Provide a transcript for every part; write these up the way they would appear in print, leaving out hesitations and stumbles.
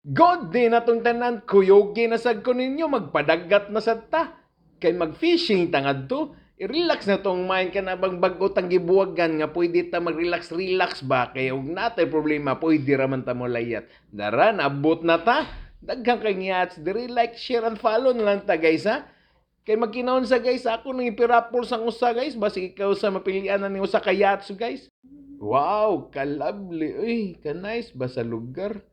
God din natong tanan, kuyogi na sad ko ninyo, magpadagat na sad ta. Kay mag-fishing tangad to, i-relax na tong mind ka na bang bago tang gibuwagan nga pwede ta mag-relax ba kay ug natay problema pwede ra man ta mo layat. Dara naabot na ta. Daghang kay ngiyats diri, like, share and follow na lang ta guys ha. Kay magkinaon sa guys, ako nang ipirapol sang usa guys, basi ikaw sa mapilian na ni usa ka yatsu guys. Wow, kalabli. Uy, ka-nice ba sa lugar?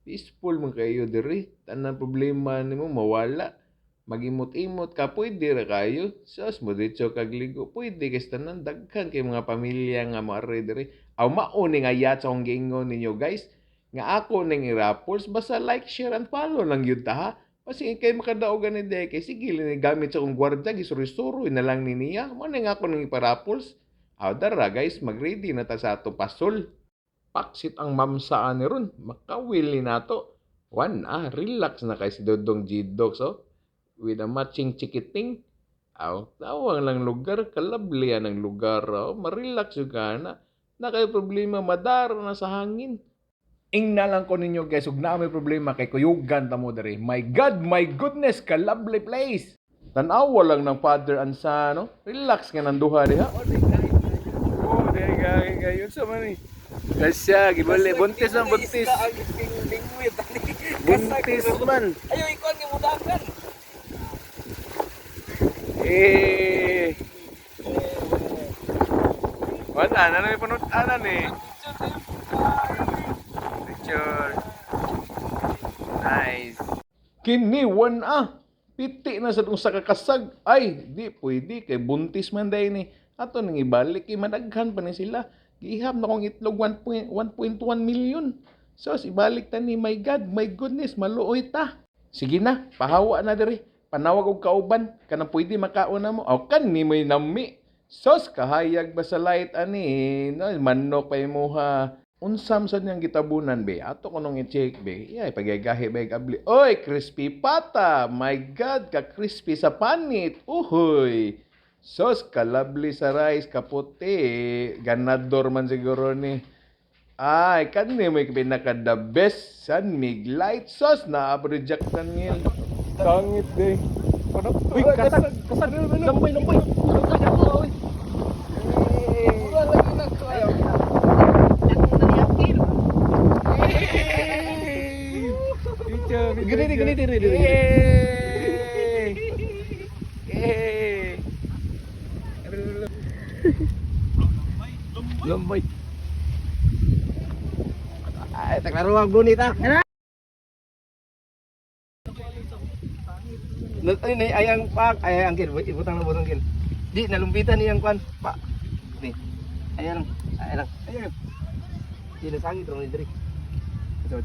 Peaceful man kayo diri. Tanang problema nimo mawala. Magimot-imot ka, pwede ra kayo. Sus, mo dito kagligo. Pwede kay tanan daghan kay mga pamilya nga maare diri. Aw mauni nga yat sa akong giingon ninyo guys. Nga ako ning i-rappers, basta like, share and follow lang yun ta ha. Kasi kay makadaog ni de kay sige ni gamit sa akong gwardiya gisuri-suri na lang ni niya. Mo ning ako ning iparapos. Aw dara guys, mag-ready na ta sa ato pasol. Paksit ang mamsaan ni ron. Makawili na to. Relax na kay si Dodong G-Dogs, oh. With a matching chikiting. Aw, tawang lang lugar. Kalabli ang lugar, oh. Marelax yung kana. Na kayo problema, madara na sa hangin. Ing na lang ko ninyo guys, ug na may problema kay kuyugan ta mo diri. My God, my goodness, kalabli place. Tanawa lang ng father and son, no? Relax nga nang duha diha. Oh, dai gayon sa man ni. Kasya, gibali, buntis ang buntis. Buntis man. Ayo ikon ni mudakan. Wala na may punutan ni. Picture. Nice. Kini piti na sa usa ka kasag. Ay, di pwede kay buntis man day ni. Ato nang ibalik kay madaghan pa ni sila. Gihap na kong itlog 1.1 million. So, ibalik ta ni, my God, my goodness, maluoy ta. Sige na, pahawa na diri. Panawag og kauban, kanang pwede makauna mo. O kan ni may nami. Sos, kahayag ba sa light ani? No, manok pa mo ha. Unsam sa niyang gitabunan, be. Ato ko nung i-check, be. Iyay, pagagahi, be, abli. Oy, crispy pata. My God, ka-crispy sa panit. Uhoy. Sos, kalabli sa rice, kaputi. Ganador man siguro ni. Ay, kanini may pinaka-the best San Mig light sauce na projectan niya. Sangit, be. Uy, kasag. Lamboy. Gini. Lambay. Ay, taklaro ang bunit ah. Ay, ayang pak, ayang kin, ibutang na butang kin. Di nalumpitan niyang kwan, pak. Di. Ayang. Di na sangit ron diri. Ito.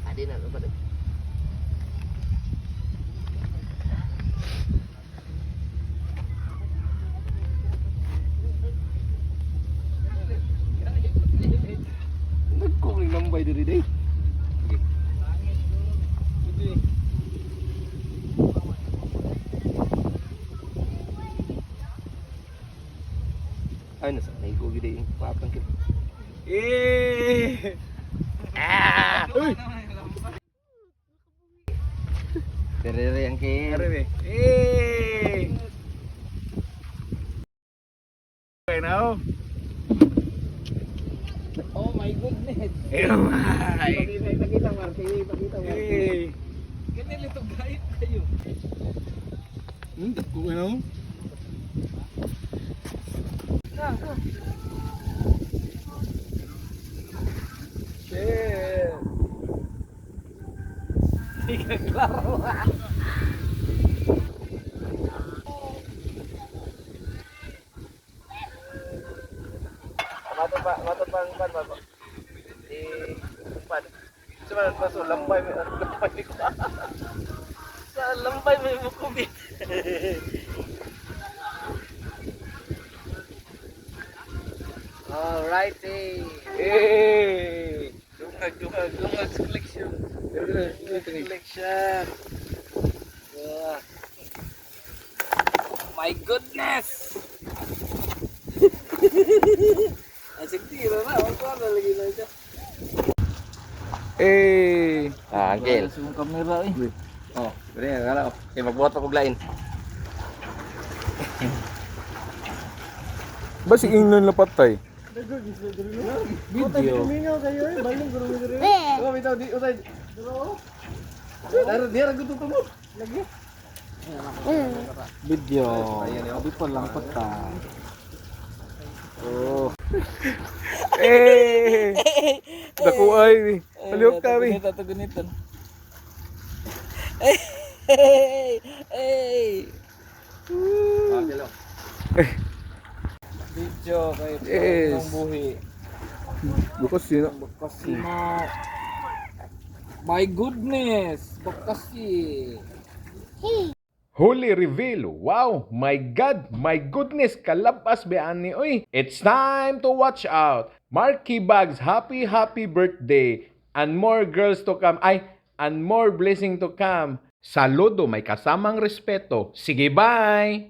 Adi na lupa. Nagkuling lambay diri day. Ay nasa naigo gid yung papang kid. Uy. Dere yang kid. Okay now. Oh my goodness. Pakita Marky. Ganyan ito guys kayo. Dako ka na mo. Shit. Hindi klaro. Matupang pa. Umpan. Cuman masuk lambay ko. Sa lambay may mukubit. Alrighty. Dumag selection. Selection. Yeah. My goodness. Asik tiro na, ako na lagi na siya. Uncle. Sa mong kamera eh. Oh, pwede nga kala ko. Kaya magbuhat pa kong lain. Basi ingnon na patay. Video. Oh, bitaw di usay. Dar dia ragu tutup mo. Lagi. Video. Abi pa lang pata. Oh. Dako ay. Haliyok kami. Gunitan. Hey. Ah, hello. Video kay Yes. ng buhi. Bukas sino? Kasi mo. My goodness. Bakasi. Holy reveal. Wow, my God, my goodness, kalabas be ani oy. It's time to watch out. Marky Bags, happy birthday. And more girls to come. Ay, and more blessing to come. Saludo, may kasamang respeto. Sige, bye!